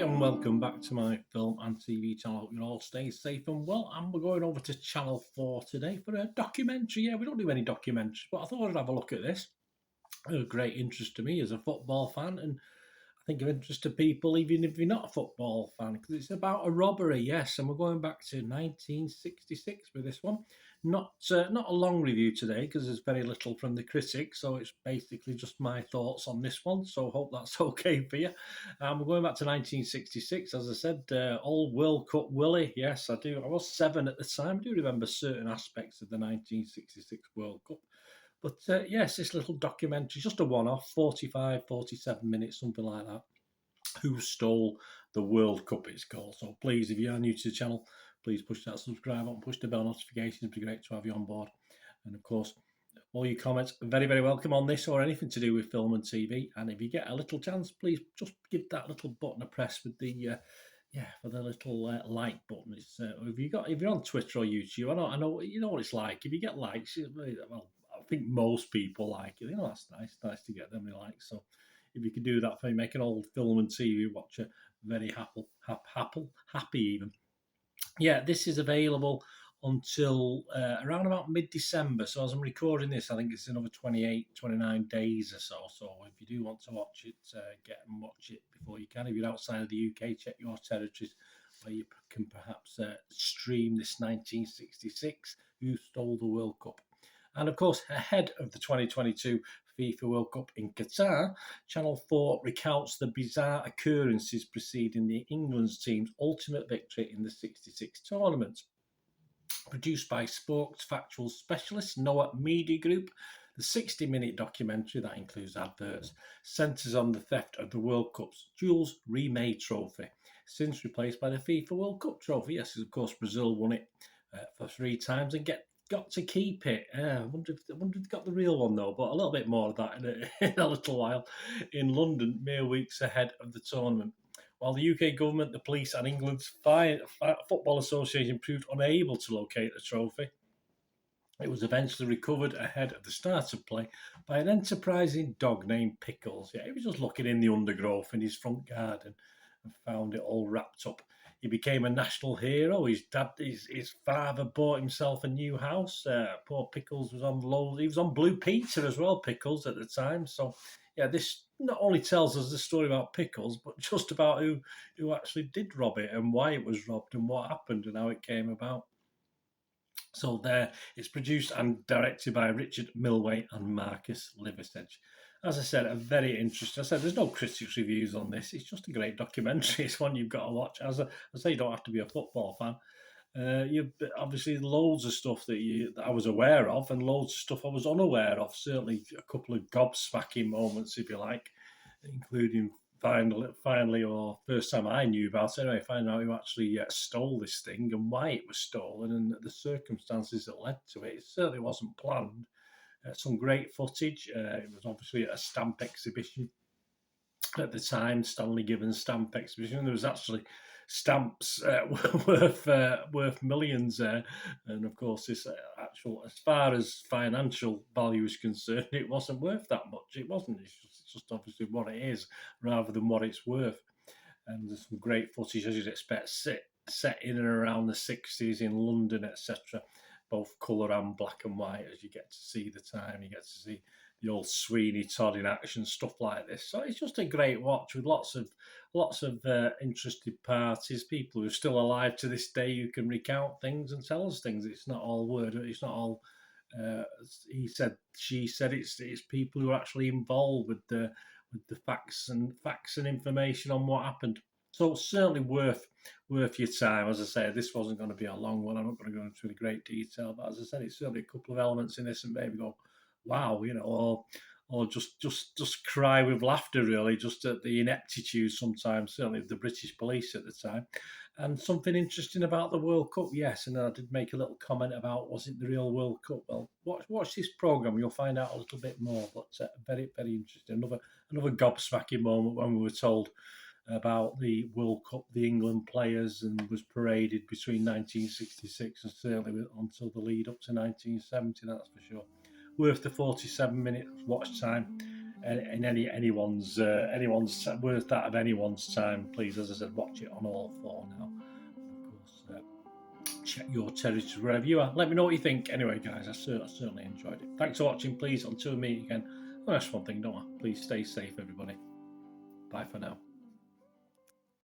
and welcome back to my film and TV channel. Hope you all stay safe and well. And we're going over to Channel 4 today for a documentary. Yeah, we don't do any documentaries, but I thought I'd have a look at this. Of great interest to me as a football fan, and I think of interest to people even if you're not a football fan, because it's about a robbery, yes, and we're going back to 1966 with this one. Not a long review today because there's very little from the critics, so it's basically just my thoughts on this one. So hope that's okay for you. We're going back to 1966, as I said, all World Cup Willie. Yes, I do. I was 7 at the time. I do remember certain aspects of the 1966 World Cup. But yes, this little documentary, just a one-off, 45, 47 minutes, something like that. Who Stole the World Cup, it's called. So please, if you are new to the channel, please push that subscribe button, push the bell notifications. It'd be great to have you on board. And of course, all your comments are very, very welcome on this or anything to do with film and TV. And if you get a little chance, please just give that little button a press with the for the little like button. It's if you're on Twitter or YouTube, I know you know what it's like. If you get likes, well, I think most people like it. You know, that's nice to get them likes. So if you could do that for me, make an old film and TV watcher very happy even. Yeah, this is available until around about mid-December. So as I'm recording this, I think it's another 28, 29 days or so. So if you do want to watch it, get and watch it before you can. If you're outside of the UK, check your territories where you can perhaps stream this 1966 Who Stole the World Cup. And of course, ahead of the 2022 FIFA World Cup in Qatar, Channel 4 recounts the bizarre occurrences preceding the England's team's ultimate victory in the 66 tournament. Produced by sports factual specialist Noah Media Group, the 60-minute documentary that includes adverts centres on the theft of the World Cup's Jules Rimet trophy, since replaced by the FIFA World Cup trophy. Yes, of course, Brazil won it for 3 times and got to keep it. I wonder if they got the real one though, but a little bit more of that in a little while in London, mere weeks ahead of the tournament. While the UK government, the police, and England's Football Association proved unable to locate the trophy, it was eventually recovered ahead of the start of play by an enterprising dog named Pickles. Yeah, he was just looking in the undergrowth in his front garden and found it all wrapped up. He became a national hero. His father bought himself a new house. Poor Pickles was on low. He was on Blue Peter as well, Pickles, at the time. So, yeah, this not only tells us the story about Pickles, but just about who actually did rob it and why it was robbed and what happened and how it came about. So there, it's produced and directed by Richard Milway and Marcus Liversedge. As I said, a very interesting. I said there's no critics reviews on this. It's just a great documentary. It's one you've got to watch. As I say, you don't have to be a football fan. You obviously loads of stuff that I was aware of, and loads of stuff I was unaware of. Certainly, a couple of gobsmacking moments, if you like, including finally, or first time I knew about it, anyway, finding out who actually stole this thing and why it was stolen and the circumstances that led to it. It certainly wasn't planned. Some great footage. It was obviously at a stamp exhibition at the time, Stanley Gibbons stamp exhibition. There was actually stamps worth millions there, and of course, this actual, as far as financial value is concerned, it wasn't worth that much. It wasn't. It's just obviously what it is rather than what it's worth. And there's some great footage, as you'd expect, set in and around the 60s in London, etc. Both colour and black and white, as you get to see the time, you get to see the old Sweeney Todd in action, stuff like this. So it's just a great watch with lots of interested parties, people who are still alive to this day who can recount things and tell us things. It's not all word. It's not all he said, she said. It's people who are actually involved with the facts and information on what happened. So certainly worth your time. As I said, this wasn't going to be a long one. I'm not going to go into any great detail, but as I said, it's certainly a couple of elements in this and maybe go, wow, you know, or just cry with laughter, really, just at the ineptitude sometimes, certainly of the British police at the time. And something interesting about the World Cup, yes, and I did make a little comment about, was it the real World Cup? Well, watch this programme, you'll find out a little bit more, but very, very interesting. Another gobsmacking moment when we were told about the World Cup, the England players, and was paraded between 1966 and certainly until the lead up to 1970, that's for sure. Worth the 47 minutes watch time. in anyone's worth that of anyone's time. Please, as I said, watch it on ALL4 now. Of course, check your territory wherever you are. Let me know what you think. Anyway, guys, I certainly enjoyed it. Thanks for watching. Please, until we meet again. Well, that's one thing, don't I? Please stay safe, everybody. Bye for now.